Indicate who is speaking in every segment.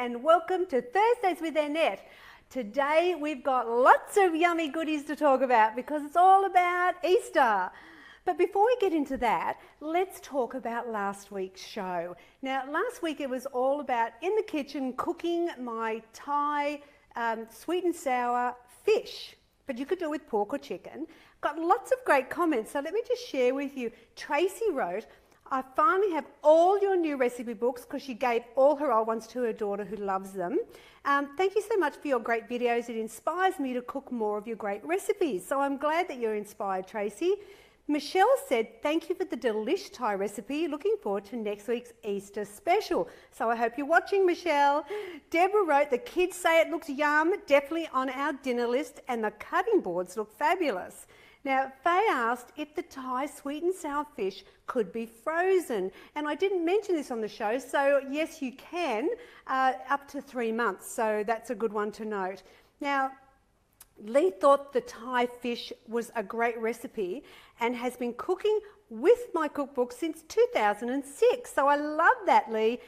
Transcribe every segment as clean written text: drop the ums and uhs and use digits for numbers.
Speaker 1: and welcome to Thursdays with Annette. Today we've got lots of yummy goodies to talk about because it's all about Easter. But before we get into that, let's talk about last week's show. Now, last week it was all about in the kitchen cooking my Thai sweet and sour fish, but you could do it with pork or chicken. Got lots of great comments, so let me just share with you. Tracy wrote, I finally have all your new recipe books because she gave all her old ones to her daughter who loves them. Thank you so much for your great videos. It inspires me to cook more of your great recipes. So I'm glad that you're inspired, Tracy. Michelle said, thank you for the delish Thai recipe. Looking forward to next week's Easter special. So I hope you're watching, Michelle. Deborah wrote, the kids say it looks yum, definitely on our dinner list, and the cutting boards look fabulous. Now, Faye asked if the Thai sweet and sour fish could be frozen. And I didn't mention this on the show, so yes, you can, up to 3 months. So that's a good one to note. Now, Lee thought the Thai fish was a great recipe and has been cooking with my cookbook since 2006. So I love that, Lee.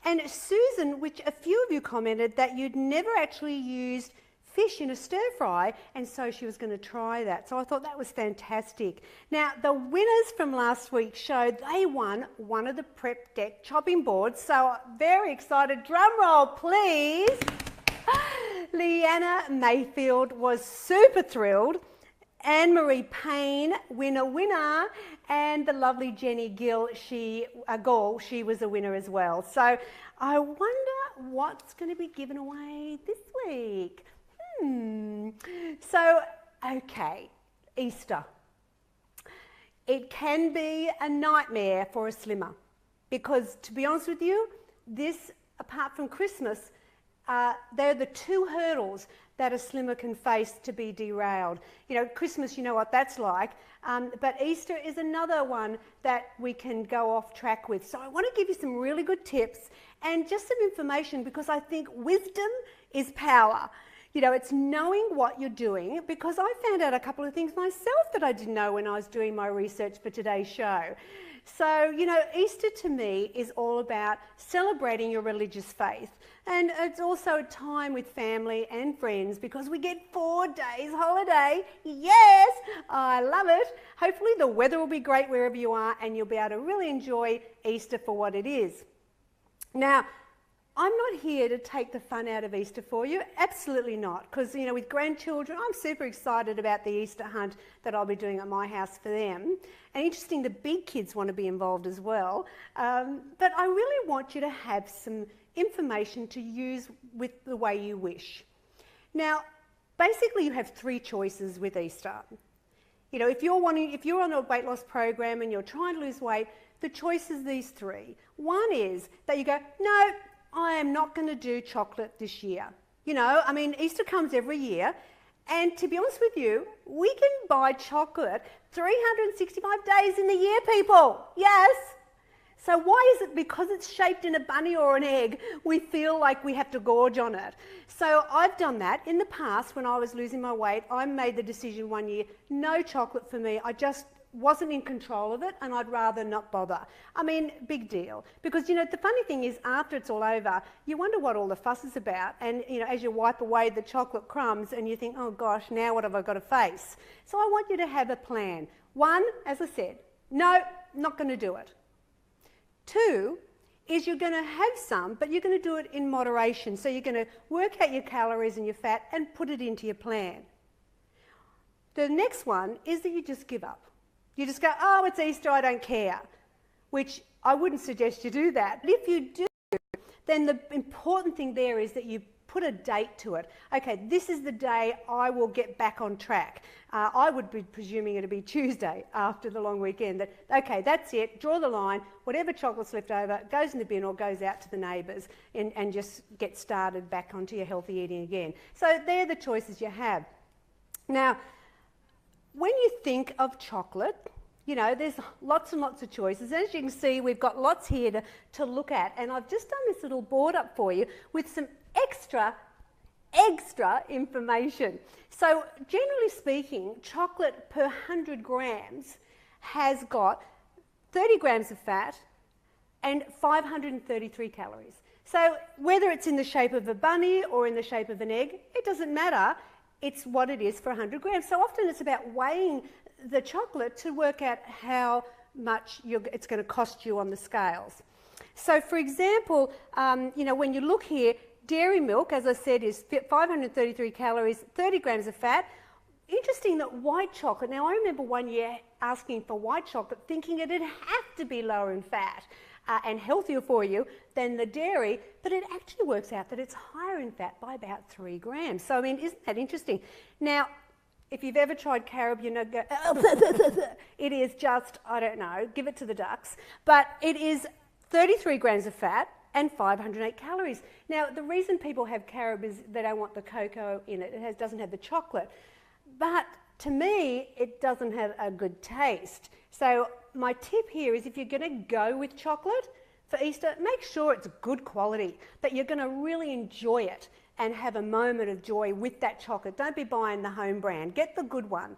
Speaker 1: And Susan, which a few of you commented that you'd never actually used fish in a stir fry, and so she was going to try that. So I thought that was fantastic. Now, the winners from last week's show, they won one of the Prep Deck chopping boards. So very excited. Drum roll, please. Leanna Mayfield was super thrilled. Anne-Marie Payne, winner, and the lovely Jenny Gill, she was a winner as well. So I wonder what's going to be given away this week. So, okay, Easter. It can be a nightmare for a slimmer because, to be honest with you, this, apart from Christmas, they're the two hurdles that a slimmer can face to be derailed. You know, Christmas, you know what that's like, but Easter is another one that we can go off track with. So I want to give you some really good tips and just some information because I think wisdom is power. You know, it's knowing what you're doing, because I found out a couple of things myself that I didn't know when I was doing my research for today's show. So, you know, Easter to me is all about celebrating your religious faith. And it's also a time with family and friends because we get 4 days holiday. Yes, I love it. Hopefully the weather will be great wherever you are and you'll be able to really enjoy Easter for what it is. Now, I'm not here to take the fun out of Easter for you, absolutely not, because, you know, with grandchildren, I'm super excited about the Easter hunt that I'll be doing at my house for them. And interesting, the big kids want to be involved as well. But I really want you to have some information to use with the way you wish. Now, basically you have 3 choices with Easter. You know, if you're on a weight loss program and you're trying to lose weight, the choice is these 3. One is that you go, no, I am not going to do chocolate this year. You know, I mean, Easter comes every year, and to be honest with you, we can buy chocolate 365 days in the year, people. Yes. So why is it because it's shaped in a bunny or an egg, we feel like we have to gorge on it? So I've done that. In the past, when I was losing my weight, I made the decision one year, no chocolate for me. I just wasn't in control of it and I'd rather not bother. I mean, big deal. Because, you know, the funny thing is after it's all over, you wonder what all the fuss is about. And, you know, as you wipe away the chocolate crumbs and you think, oh gosh, now what have I got to face? So I want you to have a plan. 1, as I said, no, not going to do it. 2 is you're going to have some, but you're going to do it in moderation. So you're going to work out your calories and your fat and put it into your plan. The next one is that you just give up. You just go, oh, it's Easter, I don't care, which I wouldn't suggest you do that. But if you do, then the important thing there is that you put a date to it. Okay, this is the day I will get back on track. I would be presuming it to be Tuesday after the long weekend. That, okay, that's it, draw the line, whatever chocolate's left over goes in the bin or goes out to the neighbours and just get started back onto your healthy eating again. So they're the choices you have. Now, when you think of chocolate, you know, there's lots and lots of choices. As you can see, we've got lots here to look at. And I've just done this little board up for you with some extra information. So generally speaking, chocolate per 100 grams has got 30 grams of fat and 533 calories. So whether it's in the shape of a bunny or in the shape of an egg, it doesn't matter. It's what it is for 100 grams. So often it's about weighing the chocolate to work out how much it's going to cost you on the scales. So for example, when you look here, dairy milk, as I said, is 533 calories, 30 grams of fat. Interesting that white chocolate, now I remember one year asking for white chocolate thinking it'd have to be lower in fat and healthier for you than the dairy, but it actually works out that it's higher in fat by about 3 grams. So I mean, isn't that interesting? Now, if you've ever tried carob, you know, it is just, I don't know, give it to the ducks, but it is 33 grams of fat and 508 calories. Now, the reason people have carob is they don't want the cocoa in it. It doesn't have the chocolate. But to me, it doesn't have a good taste. So my tip here is if you're going to go with chocolate for Easter, make sure it's good quality, that you're going to really enjoy it and have a moment of joy with that chocolate. Don't be buying the home brand. Get the good one,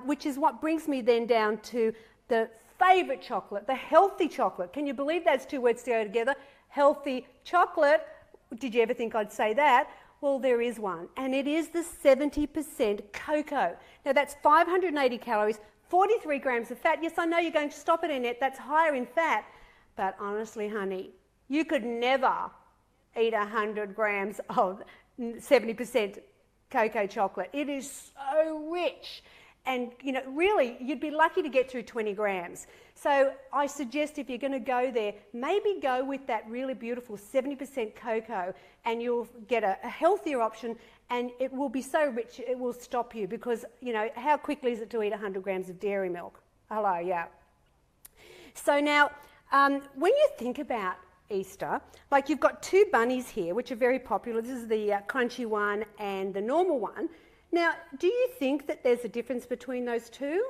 Speaker 1: which is what brings me then down to the favourite chocolate, the healthy chocolate. Can you believe those two words go together? Healthy chocolate. Did you ever think I'd say that? Well, there is one, and it is the 70% cocoa. Now, that's 580 calories, 43 grams of fat. Yes, I know you're going to stop it, Annette. That's higher in fat. But honestly, honey, you could never eat 100 grams of 70% cocoa chocolate. It is so rich. And, you know, really, you'd be lucky to get through 20 grams. So I suggest if you're going to go there, maybe go with that really beautiful 70% cocoa and you'll get a healthier option, and it will be so rich it will stop you because, you know, how quickly is it to eat 100 grams of dairy milk? Hello, yeah. So now, when you think about Easter, like you've got two bunnies here, which are very popular. This is the crunchy one and the normal one. Now, do you think that there's a difference between those two?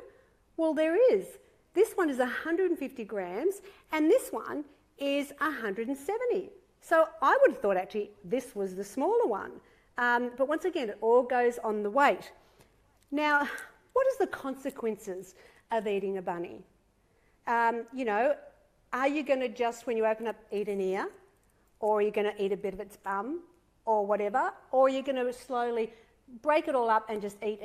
Speaker 1: Well, there is. This one is 150 grams and this one is 170. So I would have thought actually this was the smaller one. But once again, it all goes on the weight. Now, what is the consequences of eating a bunny? You know, are you going to just, when you open up, eat an ear? Or are you going to eat a bit of its bum? Or whatever? Or are you going to slowly break it all up and just eat?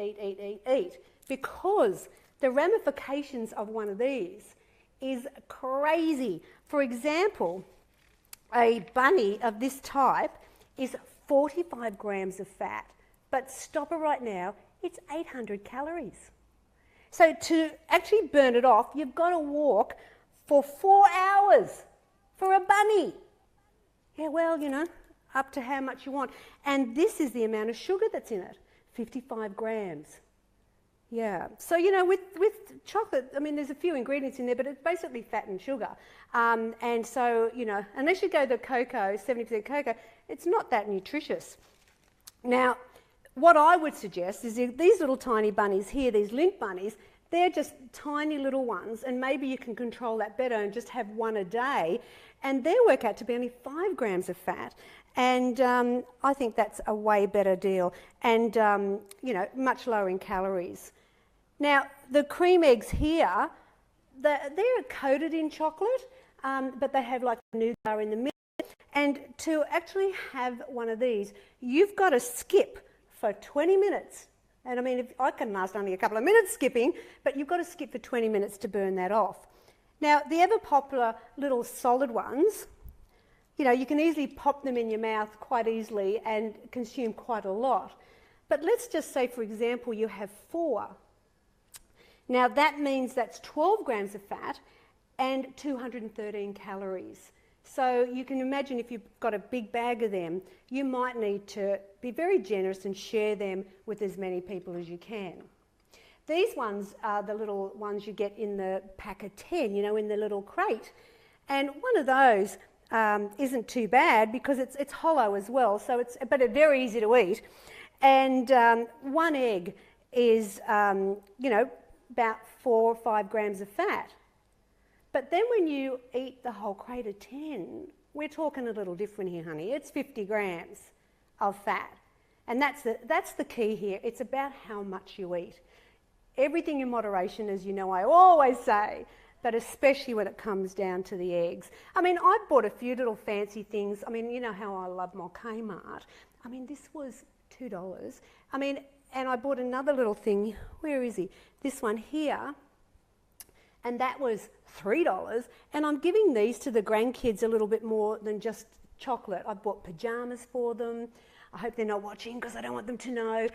Speaker 1: Because the ramifications of one of these is crazy. For example, a bunny of this type is 45 grams of fat, but stop it right now, it's 800 calories. So to actually burn it off, you've got to walk for 4 hours for a bunny. Yeah, well, you know, up to how much you want. And this is the amount of sugar that's in it, 55 grams. Yeah, so, you know, with chocolate, I mean, there's a few ingredients in there, but it's basically fat and sugar. And so, you know, unless you go the cocoa, 70% cocoa, it's not that nutritious. Now, what I would suggest is if these little tiny bunnies here, these link bunnies, they're just tiny little ones, and maybe you can control that better and just have one a day, and they work out to be only 5 grams of fat. And I think that's a way better deal, and, you know, much lower in calories. Now, the cream eggs here, they're coated in chocolate, but they have like nougat in the middle. And to actually have one of these, you've got to skip for 20 minutes. And I mean, if I can last only a couple of minutes skipping, but you've got to skip for 20 minutes to burn that off. Now, the ever popular little solid ones, you know, you can easily pop them in your mouth quite easily and consume quite a lot. But let's just say, for example, you have 4. Now, that means that's 12 grams of fat and 213 calories. So you can imagine if you've got a big bag of them, you might need to be very generous and share them with as many people as you can. These ones are the little ones you get in the pack of 10, you know, in the little crate. And one of those isn't too bad because it's hollow as well, so but it's very easy to eat. And one egg is, you know, about 4 or 5 grams of fat. But then when you eat the whole crate of 10, we're talking a little different here, honey. It's 50 grams of fat. And that's the key here. It's about how much you eat. Everything in moderation, as you know I always say, but especially when it comes down to the eggs. I mean, I bought a few little fancy things. I mean, you know how I love my Kmart. I mean, this was $2. I mean, and I bought another little thing. Where is he? This one here. And that was $3. And I'm giving these to the grandkids a little bit more than just chocolate. I bought pajamas for them. I hope they're not watching because I don't want them to know.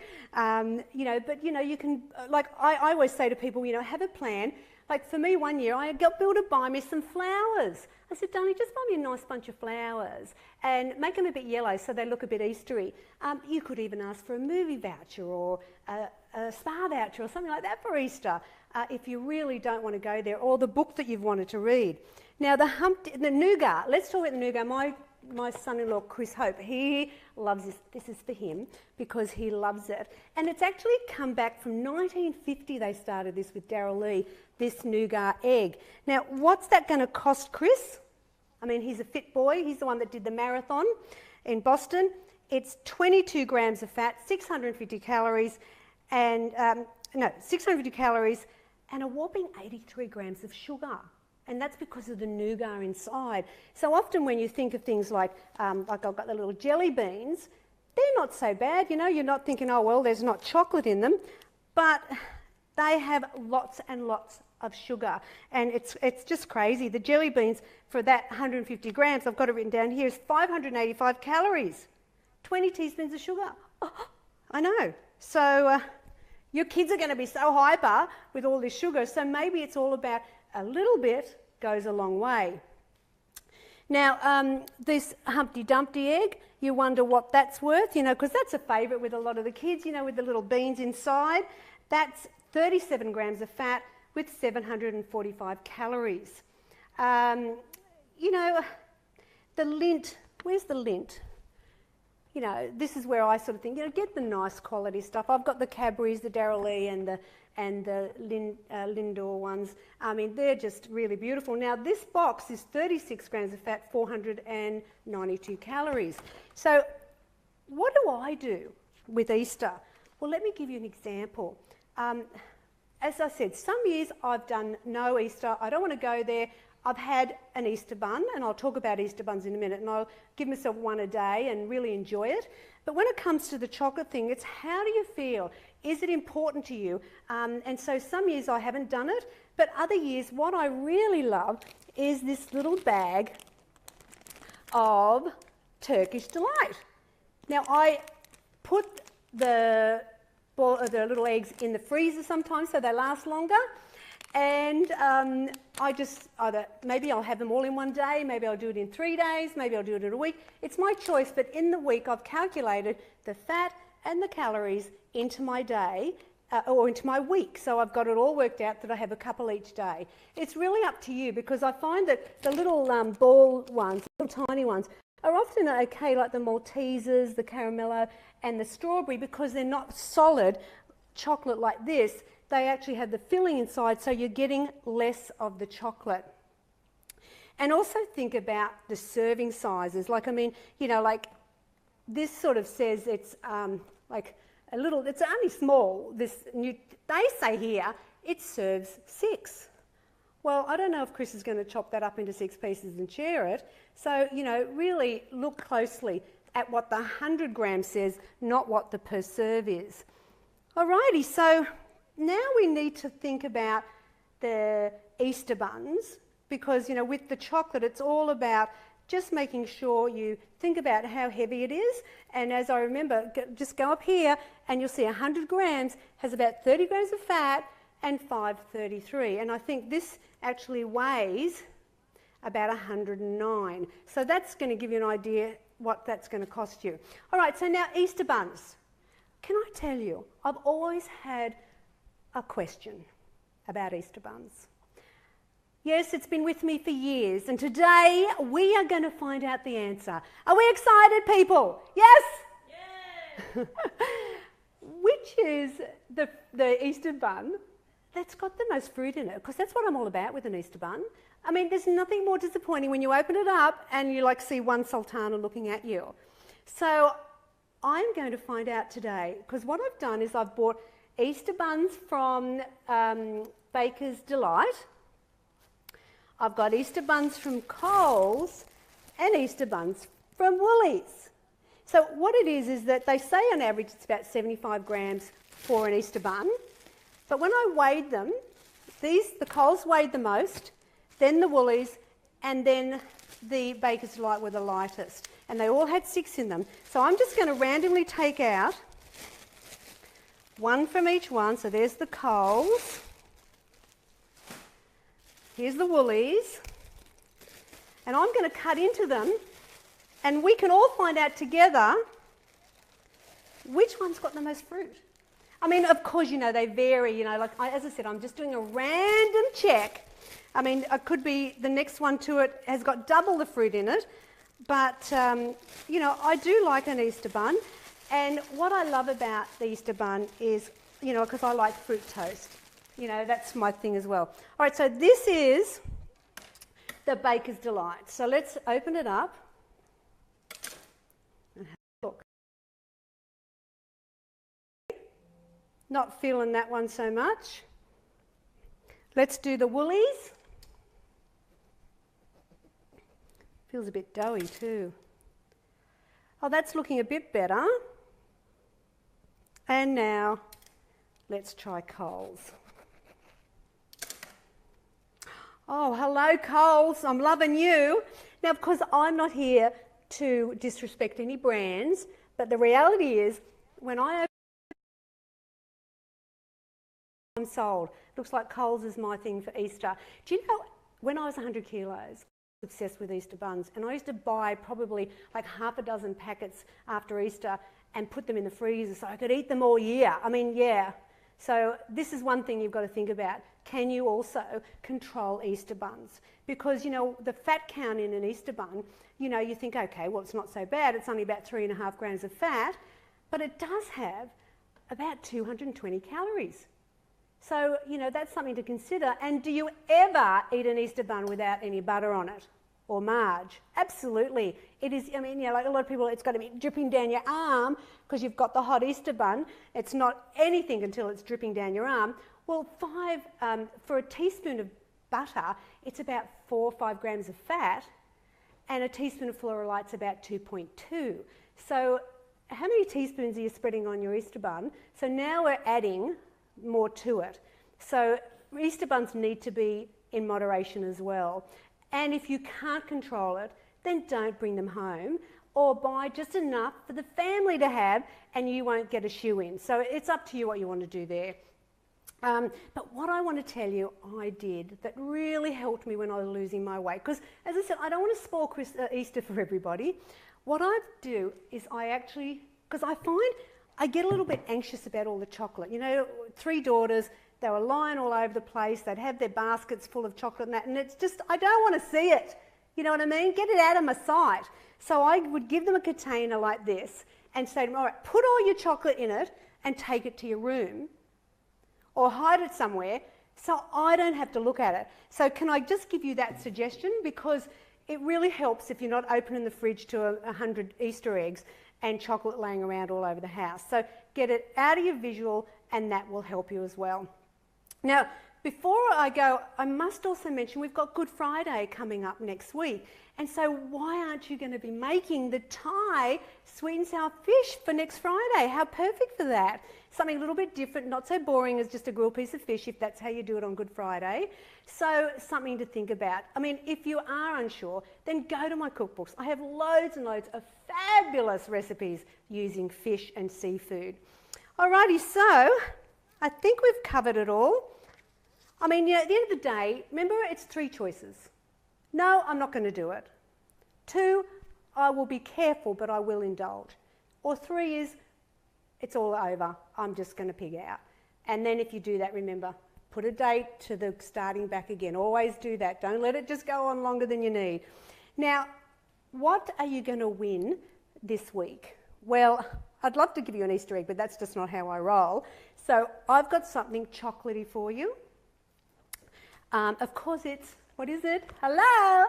Speaker 1: You know, but you know, you can, like I always say to people, you know, have a plan. Like for me, one year I got Bill to buy me some flowers. I said, Donnie, just buy me a nice bunch of flowers and make them a bit yellow so they look a bit Eastery. You could even ask for a movie voucher or a spa voucher or something like that for Easter if you really don't want to go there, or the book that you've wanted to read. Now the nougat, let's talk about the nougat. My son-in-law, Chris Hope, he loves this. This is for him because he loves it. And it's actually come back from 1950, they started this with Darryl Lee, this nougat egg. Now, what's that going to cost Chris? I mean, he's a fit boy. He's the one that did the marathon in Boston. It's 22 grams of fat, 650 calories, and 650 calories, and a whopping 83 grams of sugar. And that's because of the nougat inside. So often when you think of things like I've got the little jelly beans, they're not so bad, you know, you're not thinking, oh, well, there's not chocolate in them, but they have lots and lots of sugar. And it's just crazy. The jelly beans, for that 150 grams, I've got it written down here, is 585 calories, 20 teaspoons of sugar. Oh, I know. So your kids are going to be so hyper with all this sugar, so maybe it's all about a little bit goes a long way. Now, this Humpty Dumpty egg, you wonder what that's worth, you know, because that's a favourite with a lot of the kids, you know, with the little beans inside. That's 37 grams of fat with 745 calories. You know, the lint, where's the lint? You know, this is where I sort of think, you know, get the nice quality stuff. I've got the Cadbury's, the Darryl Lee and the Lindor ones. I mean, they're just really beautiful. Now, this box is 36 grams of fat, 492 calories. So what do I do with Easter? Well, let me give you an example. As I said, some years I've done no Easter. I don't want to go there. I've had an Easter bun, and I'll talk about Easter buns in a minute, and I'll give myself one a day and really enjoy it. But when it comes to the chocolate thing, it's how do you feel? Is it important to you? And so some years I haven't done it, but other years what I really love is this little bag of Turkish Delight. Now I put the little eggs in the freezer sometimes so they last longer. And I just maybe I'll have them all in one day, maybe I'll do it in 3 days, maybe I'll do it in a week. It's my choice, but in the week I've calculated the fat and the calories into my day or into my week. So I've got it all worked out that I have a couple each day. It's really up to you because I find that the little ball ones, little tiny ones, are often okay, like the Maltesers, the caramello and the strawberry, because they're not solid chocolate like this. They actually have the filling inside, so you're getting less of the chocolate. And also think about the serving sizes. Like, I mean, you know, like this sort of says it's like a little, it's only small. They say here, it serves 6. Well, I don't know if Chris is going to chop that up into 6 pieces and share it. So, you know, really look closely at what the 100 grams says, not what the per serve is. Alrighty, so now we need to think about the Easter buns because, you know, with the chocolate, it's all about just making sure you think about how heavy it is. And as I remember, just go up here and you'll see 100 grams has about 30 grams of fat and 533. And I think this actually weighs about 109. So that's going to give you an idea what that's going to cost you. All right, so now Easter buns. Can I tell you, I've always had a question about Easter buns. Yes, it's been with me for years, and today we are going to find out the answer. Are we excited, people? Yes? Yes! Which is the Easter bun that's got the most fruit in it? Because that's what I'm all about with an Easter bun. I mean, there's nothing more disappointing when you open it up and you like see one sultana looking at you. So I'm going to find out today, because what I've done is I've bought Easter buns from Baker's Delight, I've got Easter buns from Coles and Easter buns from Woolies. So what it is that they say on average it's about 75 grams for an Easter bun. But when I weighed them, the Coles weighed the most, then the Woolies, and then the Baker's Delight were the lightest. And they all had 6 in them. So I'm just going to randomly take out one from each one. So there's the Coles. Here's the Woolies. And I'm going to cut into them, and we can all find out together which one's got the most fruit. I mean, of course, you know, they vary, you know, like as I said, I'm just doing a random check. I mean, it could be the next one to it has got double the fruit in it, but, you know, I do like an Easter bun. And what I love about the Easter bun is, you know, because I like fruit toast. You know, that's my thing as well. All right, so this is the Baker's Delight. So let's open it up and have a look. Not feeling that one so much. Let's do the Woolies. Feels a bit doughy too. Oh, that's looking a bit better. And now let's try Coles. Oh, hello Coles, I'm loving you. Now, of course, I'm not here to disrespect any brands, but the reality is when I open, I'm sold. Looks like Coles is my thing for Easter. Do you know, when I was 100 kilos, I was obsessed with Easter buns, and I used to buy probably like half a dozen packets after Easter and put them in the freezer so I could eat them all year. I mean, yeah. So this is one thing you've got to think about. Can you also control Easter buns? Because, you know, the fat count in an Easter bun, you know, you think, okay, well, it's not so bad. It's only about 3.5 grams of fat, but it does have about 220 calories. So, you know, that's something to consider. And do you ever eat an Easter bun without any butter on it or marge? Absolutely. It is, I mean, you know, like a lot of people, it's got to be dripping down your arm because you've got the hot Easter bun. It's not anything until it's dripping down your arm. Well, for a teaspoon of butter, it's about 4 or 5 grams of fat, and a teaspoon of Floralite's about 2.2. So how many teaspoons are you spreading on your Easter bun? So now we're adding more to it. So Easter buns need to be in moderation as well. And if you can't control it, then don't bring them home, or buy just enough for the family to have, and you won't get a shoe in. So it's up to you what you want to do there. But what I want to tell you I did that really helped me when I was losing my weight, because as I said, I don't want to spoil Easter for everybody. What I do is I actually, because I find I get a little bit anxious about all the chocolate. You know, 3 daughters, they were lying all over the place. They'd have their baskets full of chocolate and that, and it's just, I don't want to see it. You know what I mean? Get it out of my sight. So I would give them a container like this and say to them, all right, put all your chocolate in it and take it to your room, or hide it somewhere so I don't have to look at it. So can I just give you that suggestion? Because it really helps if you're not opening the fridge to 100 Easter eggs and chocolate laying around all over the house. So get it out of your visual, and that will help you as well. Now, before I go, I must also mention we've got Good Friday coming up next week. And so why aren't you going to be making the Thai sweet and sour fish for next Friday? How perfect for that. Something a little bit different, not so boring as just a grilled piece of fish, if that's how you do it on Good Friday. So something to think about. I mean, if you are unsure, then go to my cookbooks. I have loads and loads of fabulous recipes using fish and seafood. Alrighty, so I think we've covered it all. I mean, you know, at the end of the day, remember, it's 3 choices. No, I'm not going to do it. 2, I will be careful, but I will indulge. Or 3 is, it's all over. I'm just going to pig out. And then if you do that, remember, put a date to the starting back again. Always do that. Don't let it just go on longer than you need. Now, what are you going to win this week? Well, I'd love to give you an Easter egg, but that's just not how I roll. So I've got something chocolatey for you. Of course, it's, what is it? Hello!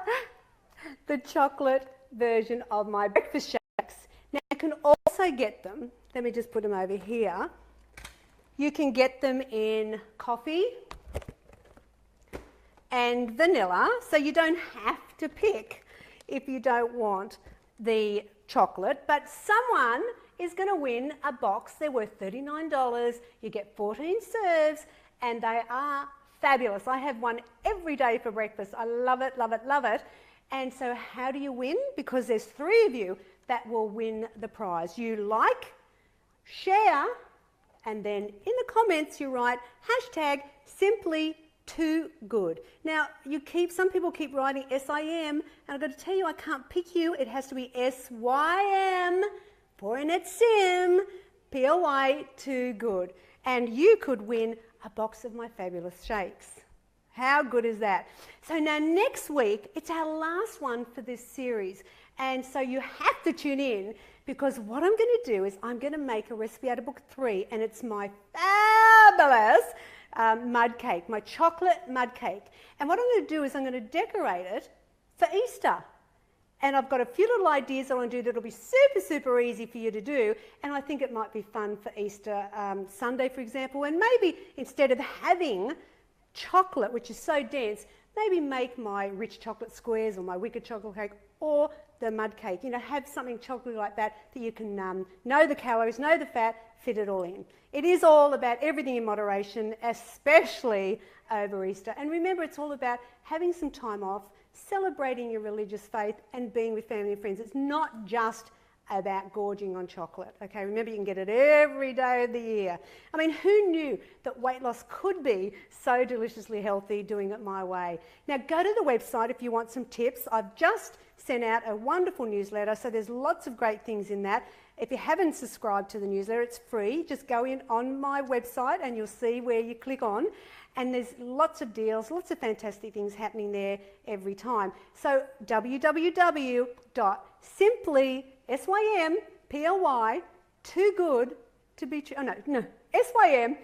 Speaker 1: The chocolate version of my breakfast shakes. Now, you can also get them, let me just put them over here. You can get them in coffee and vanilla, so you don't have to pick if you don't want the chocolate, but someone is going to win a box. They're worth $39. You get 14 serves, and they are fabulous. I have one every day for breakfast. I love it, love it, love it. And so how do you win? Because there's 3 of you that will win the prize. You like, share, and then in the comments you write hashtag simply too good. Now some people keep writing SIM, and I've got to tell you I can't pick you. It has to be SYM for Annette Sim, PLY too good. And you could win a box of my fabulous shakes. How good is that? So now next week, it's our last one for this series. And so you have to tune in, because what I'm going to do is I'm going to make a recipe out of book 3, and it's my fabulous mud cake, my chocolate mud cake. And what I'm going to do is I'm going to decorate it for Easter. And I've got a few little ideas I want to do that'll be super, super easy for you to do. And I think it might be fun for Easter Sunday, for example. And maybe instead of having chocolate, which is so dense, maybe make my rich chocolate squares or my wicked chocolate cake or the mud cake. You know, have something chocolatey like that you can know the calories, know the fat, fit it all in. It is all about everything in moderation, especially over Easter. And remember, it's all about having some time off, celebrating your religious faith, and being with family and friends. It's not just about gorging on chocolate. Okay, remember, you can get it every day of the year. I mean, who knew that weight loss could be so deliciously healthy doing it my way? Now go to the website if you want some tips. I've just sent out a wonderful newsletter, so there's lots of great things in that. If you haven't subscribed to the newsletter, it's free. Just go in on my website and you'll see where you click on. And there's lots of deals, lots of fantastic things happening there every time. So www.simply, SYMPLY, too good to be true. Oh no, SYM,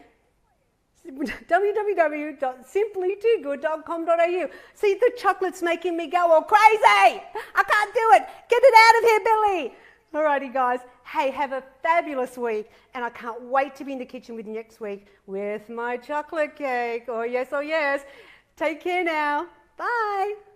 Speaker 1: www.simplytoogood.com.au. See, the chocolate's making me go all crazy. I can't do it. Get it out of here, Billy. Alrighty, guys. Hey, have a fabulous week, and I can't wait to be in the kitchen with you next week with my chocolate cake. Oh yes, oh yes. Take care now. Bye.